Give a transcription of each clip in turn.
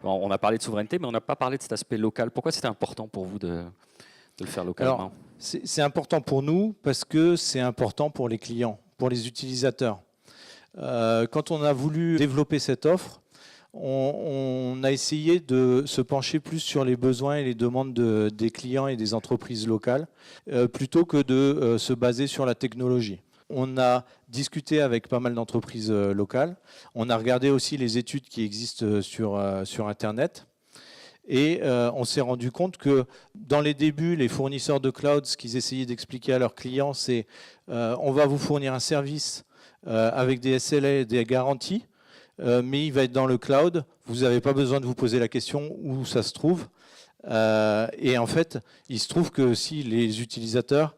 On a parlé de souveraineté, mais on n'a pas parlé de cet aspect local. Pourquoi c'était important pour vous de le faire localement? Alors, c'est important pour nous parce que c'est important pour les clients, pour les utilisateurs. Quand on a voulu développer cette offre, on a essayé de se pencher plus sur les besoins et les demandes des clients et des entreprises locales, plutôt que de se baser sur la technologie. On a discuté avec pas mal d'entreprises locales. On a regardé aussi les études qui existent sur Internet. Et on s'est rendu compte que dans les débuts, les fournisseurs de cloud, ce qu'ils essayaient d'expliquer à leurs clients, c'est on va vous fournir un service avec des SLA et des garanties, mais il va être dans le cloud. Vous n'avez pas besoin de vous poser la question où ça se trouve. Et en fait, il se trouve que si les utilisateurs,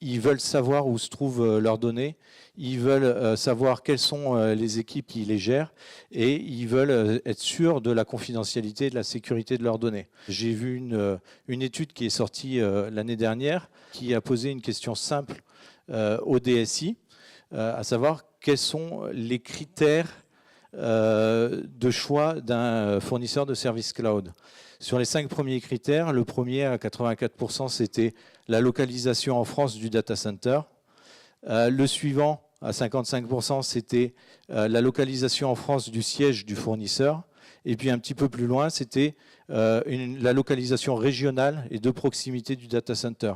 ils veulent savoir où se trouvent leurs données, ils veulent savoir quelles sont les équipes qui les gèrent et ils veulent être sûrs de la confidentialité et de la sécurité de leurs données. J'ai vu une étude qui est sortie l'année dernière qui a posé une question simple au DSI, à savoir quels sont les critères de choix d'un fournisseur de services cloud. Sur les 5 premiers critères, le premier à 84%, c'était la localisation en France du data center. Le suivant, à 55%, c'était la localisation en France du siège du fournisseur. Et puis un petit peu plus loin, c'était la localisation régionale et de proximité du data center.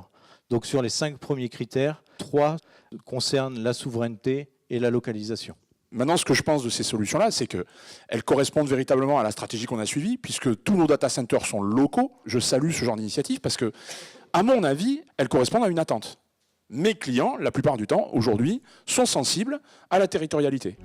Donc sur les 5 premiers critères, 3 concernent la souveraineté et la localisation. Maintenant, ce que je pense de ces solutions-là, c'est qu'elles correspondent véritablement à la stratégie qu'on a suivie, puisque tous nos data centers sont locaux. Je salue ce genre d'initiative parce que, à mon avis, elles correspondent à une attente. Mes clients, la plupart du temps, aujourd'hui, sont sensibles à la territorialité.